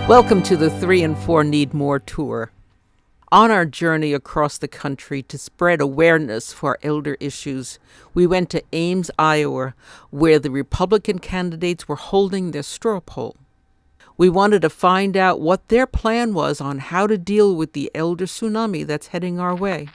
Welcome to the 3 and 4 Need More tour. On our journey across the country to spread awareness for elder issues, we went to Ames, Iowa, where the Republican candidates were holding their straw poll. We wanted to find out what their plan was on how to deal with the elder tsunami that's heading our way.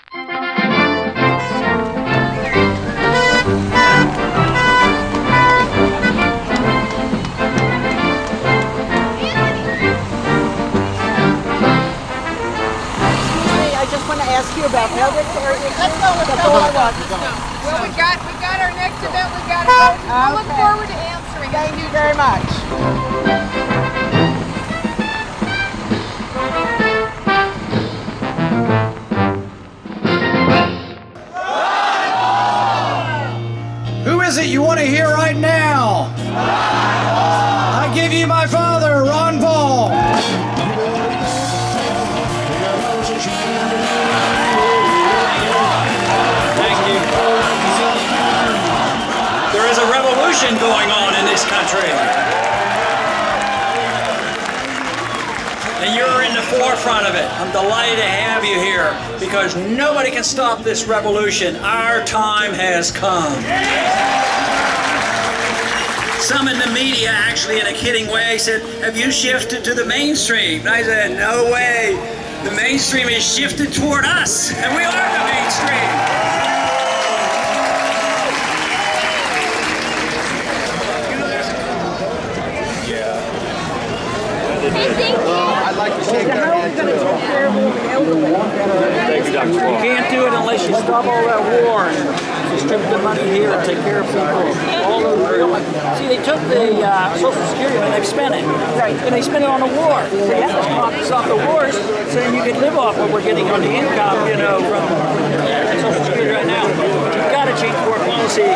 Ask you about elder care issues. Let's go. Well, we got our next event. We got to go. I look forward to answering. Thank you very much. Who is it you want to hear right now? I give you my father, Ron Paul. There is a revolution going on in this country. And you're in the forefront of it. I'm delighted to have you here because nobody can stop this revolution. Our time has come. Some in the media actually in a kidding way said, have you shifted to the mainstream? And I said, no way. The mainstream is shifted toward us, and we are the mainstream. I'd like to say, how are we going to take care of the elderly? You can't do it unless you stop all that war and distribute the money here and take care of people all over. See, they took the Social Security and they've spent it. Right. And they spent it on the war. They had to stop the wars so then you could live off what we're getting on the income, from Social Security right now. You've got to change foreign policy.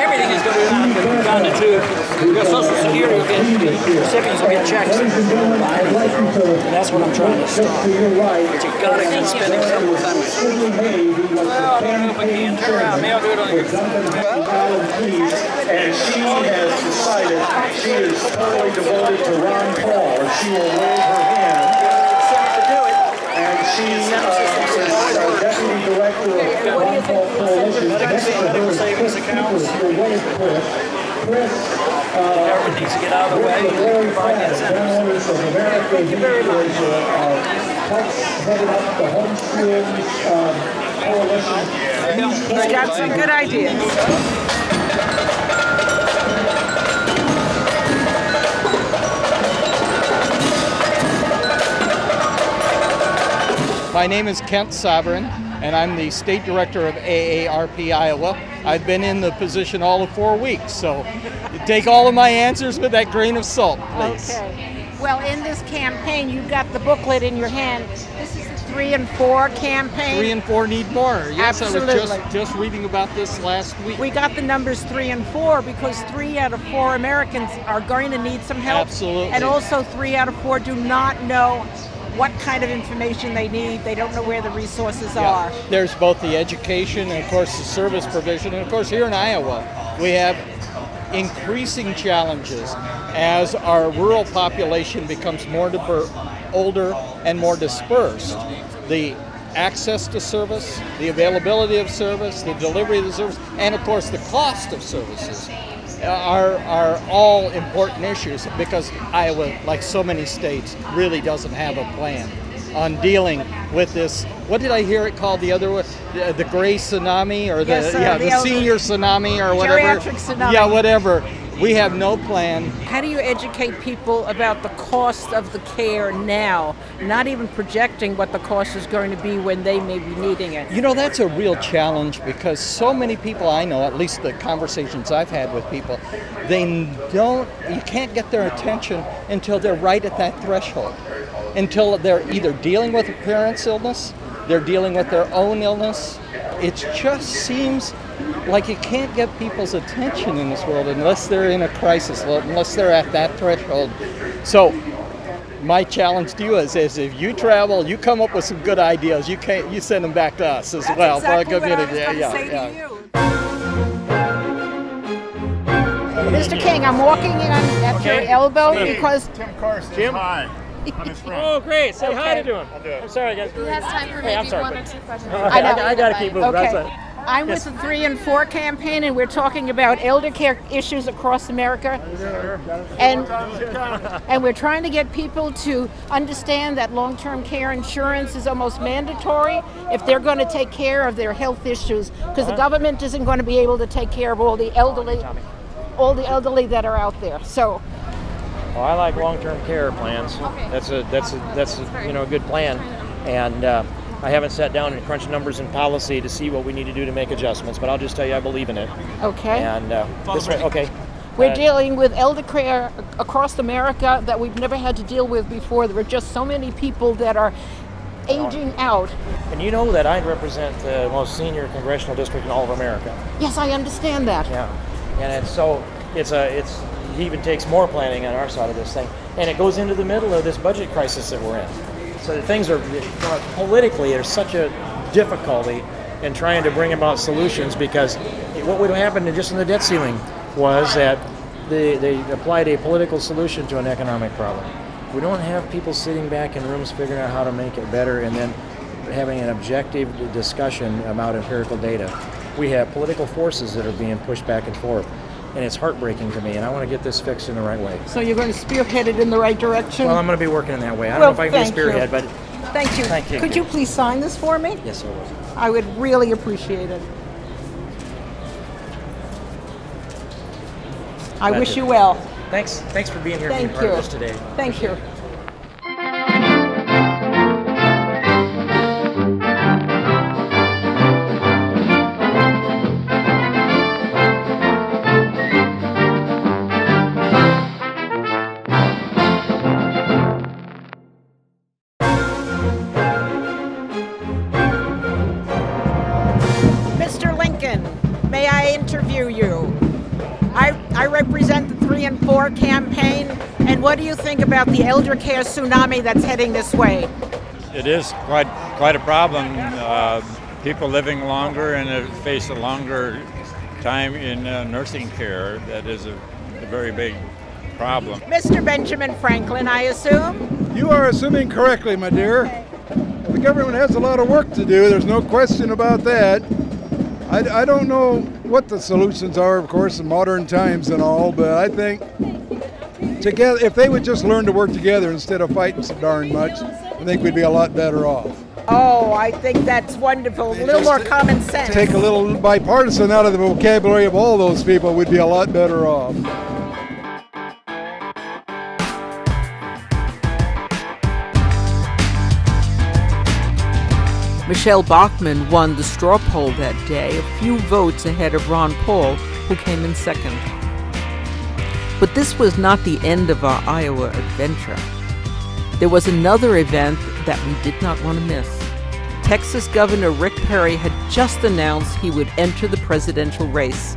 Everything is going to go down to two. Your Social Security will get, recipients will get checks. And that's what I'm trying to stop. But you've got to keep spending some of the time. Well, I don't know if I can. Turn around. Maybe I'll do it on your and she has decided she is totally devoted to Ron Paul. She will wave her hand. And she is Deputy Director of Ron Paul Coalition. Medical savings accounts. The government needs to get out of the way and provide incentives. Thank you very much. Headed up the Homeschooling Coalition. He's got some good ideas. My name is Kent Sovereign, and I'm the State Director of AARP Iowa. I've been in the position all of 4 weeks, so take all of my answers with that grain of salt, please. Okay. Well, in this campaign, you've got the booklet in your hand. This is the 3 and 4 campaign. 3 and 4 need more. Yes, Absolutely. I was just reading about this last week. We got the numbers 3 and 4 because 3 out of 4 Americans are going to need some help. Absolutely. And also 3 out of 4 do not know what kind of information they need. They don't know where the resources are. There's both the education and, of course, the service provision. And, of course, here in Iowa, we have increasing challenges as our rural population becomes more older and more dispersed. The access to service, the availability of service, the delivery of the service, and, of course, the cost of services are all important issues because Iowa, like so many states, really doesn't have a plan on dealing with this. What did I hear it called the other one? The gray tsunami or the senior tsunami or whatever. Geriatric tsunami. Yeah, whatever. We have no plan. How do you educate people about the cost of the care now, not even projecting what the cost is going to be when they may be needing it? That's a real challenge because so many people I know, at least the conversations I've had with people, you can't get their attention until they're right at that threshold, until they're either dealing with a parent's illness, they're dealing with their own illness. It just seems like you can't get people's attention in this world unless they're in a crisis, unless they're at that threshold. So my challenge to you is if you travel, you come up with some good ideas, you send them back to us as That's well exactly for our community. What I was going to say to you. Mr. King, I'm walking in at your elbow because Tim Carson. Hi. I'm his friend. Oh, great. Say hi to Okay. him. I'm sorry, guys. He has time for Hey, I'm maybe sorry. one or two questions. I know. I got to keep moving. That's Okay. it. I'm with the 3 and 4 campaign, and we're talking about elder care issues across America. And we're trying to get people to understand that long-term care insurance is almost mandatory if they're going to take care of their health issues, because the government isn't going to be able to take care of all the elderly that are out there. So Well, I like long-term care plans. That's a good plan, and I haven't sat down and crunched numbers and policy to see what we need to do to make adjustments. But I'll just tell you, I believe in it. okay. And okay. We're dealing with elder care across America that we've never had to deal with before. There are just so many people that are aging out. And you know that I represent the most senior congressional district in all of America. Yes, I understand that. Yeah, and it even takes more planning on our side of this thing, and it goes into the middle of this budget crisis that we're in. So things are politically, there's such a difficulty in trying to bring about solutions, because what would happen just in the debt ceiling was that they applied a political solution to an economic problem. We don't have people sitting back in rooms figuring out how to make it better and then having an objective discussion about empirical data. We have political forces that are being pushed back and forth, and it's heartbreaking to me, and I want to get this fixed in the right way. So you're going to spearhead it in the right direction? Well, I'm going to be working in that way. I don't Well, know if I can be a thank you. spearhead, but Thank you. Thank you. Could you please sign this for me? yes, I will. I would really appreciate it. I Glad wish to. you well. Thanks for being here and Thank being part you. of this today. Thank you. Mr. Lincoln, may I interview you? I represent the 3 and 4 campaign, and what do you think about the elder care tsunami that's heading this way? It is quite a problem. People living longer and face a longer time in nursing care. That is a very big problem. Mr. Benjamin Franklin, I assume? You are assuming correctly, my dear. The government has a lot of work to do. There's no question about that. I don't know what the solutions are, of course, in modern times and all, but I think together, if they would just learn to work together instead of fighting so darn much, I think we'd be a lot better off. Oh, I think that's wonderful. A little more common sense. Take a little bipartisan out of the vocabulary of all those people, we'd be a lot better off. Michelle Bachmann won the straw poll that day, a few votes ahead of Ron Paul, who came in second. But this was not the end of our Iowa adventure. There was another event that we did not want to miss. Texas Governor Rick Perry had just announced he would enter the presidential race,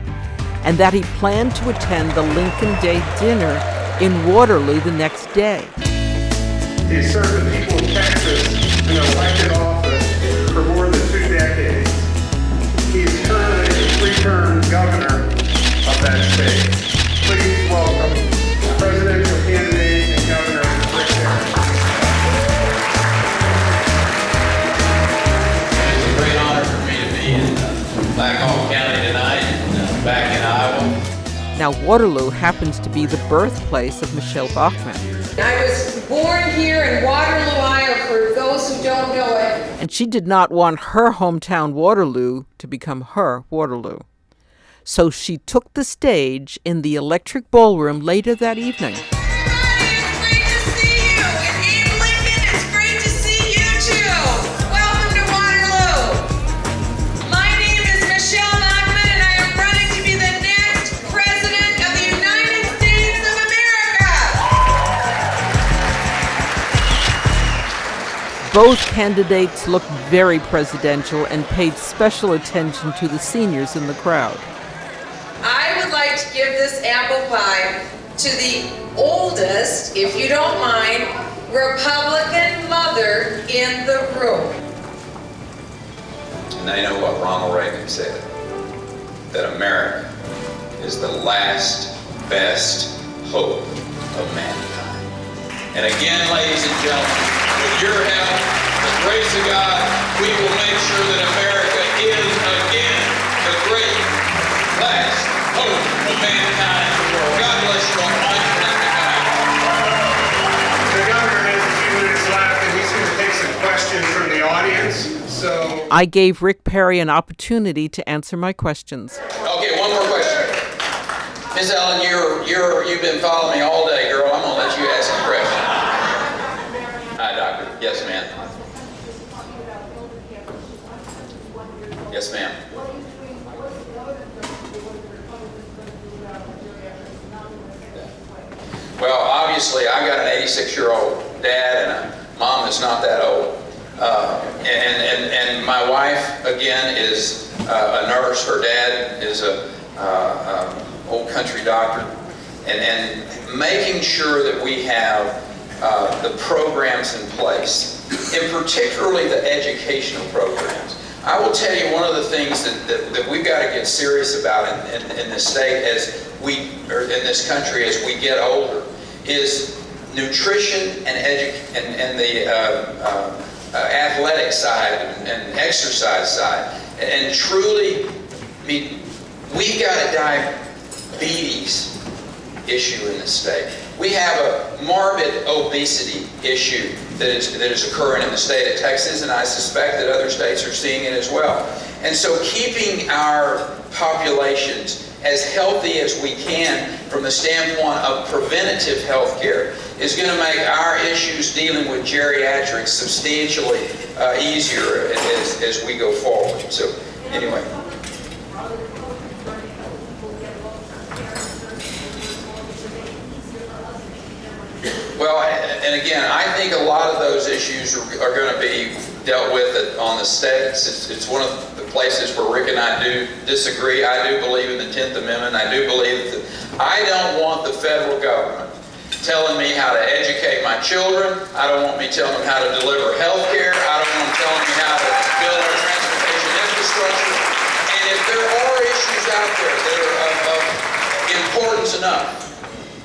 and that he planned to attend the Lincoln Day dinner in Waterloo the next day. He served the people of Texas in an elected office for more than 2 decades. He is currently the 3-term governor of that state. Please welcome presidential candidate and Governor Rick Perry. It's a great honor for me to be in Blackhawk County tonight, back in Iowa. Now, Waterloo happens to be the birthplace of Michelle Bachmann, I was born here in Waterloo, Iowa, for those who don't know it. and she did not want her hometown Waterloo to become her Waterloo. So she took the stage in the Electric Ballroom later that evening. Everybody, it's great to see you. And Abe Lincoln, it's great to see you too. Welcome to Waterloo. My name is Michelle Bachmann, and I am running to be the next president of the United States of America. Both candidates looked very presidential and paid special attention to the seniors in the crowd. I would like to give this apple pie to the oldest, if you don't mind, Republican mother in the room. And I know what Ronald Reagan said, that America is the last best hope of mankind. And again, ladies and gentlemen, with your help, the grace of God, we will make sure that America is again the great last hope of mankind in the world. God bless you all. The governor has a few minutes left, and he's going to take some questions from the audience. So I gave Rick Perry an opportunity to answer my questions. Okay, one more question. Ms. Ellen, you've been following me all day, girl. I'm gonna let you ask a question. Hi, doctor. Yes, ma'am. Yes, ma'am. Well, obviously, I got an 86-year-old dad and a mom that's not that old. And my wife, again, is a nurse. Her dad is a old country doctor. And making sure that we have the programs in place, and particularly the educational programs. I will tell you one of the things that we've got to get serious about in this state or in this country as we get older is nutrition and the athletic side and exercise side. And truly, I mean, we've got a diabetes issue in the state. We have a morbid obesity issue that is occurring in the state of Texas, and I suspect that other states are seeing it as well. And so keeping our populations as healthy as we can from the standpoint of preventative health care is going to make our issues dealing with geriatrics substantially easier as we go forward. So anyway. Well, and again, I think a lot of those issues are going to be dealt with on the states. It's one of the places where Rick and I do disagree. I do believe in the 10th Amendment. I do believe that I don't want the federal government telling me how to educate my children. I don't want me telling them how to deliver health care. I don't want them telling me how to build our transportation infrastructure. And if there are issues out there that are of importance enough,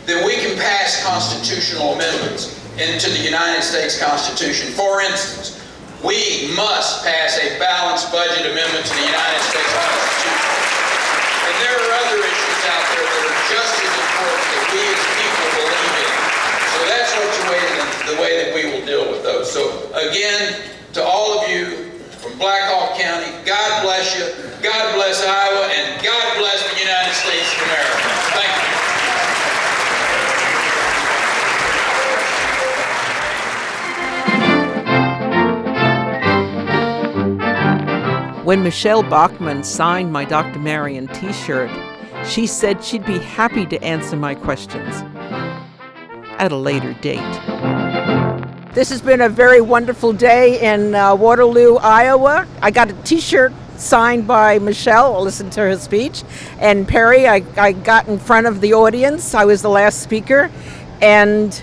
then we can pass constitutional amendments into the United States Constitution. For instance, we must pass a balanced budget amendment to the United States Constitution. And there are other issues out there that are just as important that we as people believe in. So that's the way that we will deal with those. So again, to all of you from Black Hawk County, God bless you, God bless Iowa, and God bless the United States of America. Thank you. When Michelle Bachmann signed my Dr. Marion t-shirt, she said she'd be happy to answer my questions at a later date. This has been a very wonderful day in Waterloo, Iowa. I got a t-shirt signed by Michelle. I'll listen to her speech. And Perry, I got in front of the audience. I was the last speaker. And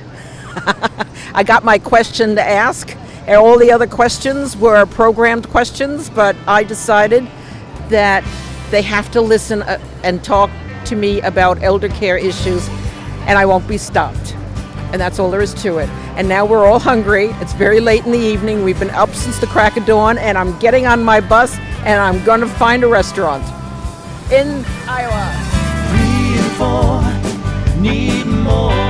I got my question to ask. And all the other questions were programmed questions, but I decided that they have to listen and talk to me about elder care issues, and I won't be stopped. And that's all there is to it. And now we're all hungry. It's very late in the evening. We've been up since the crack of dawn, and I'm getting on my bus, and I'm going to find a restaurant in Iowa. 3 and 4 need more.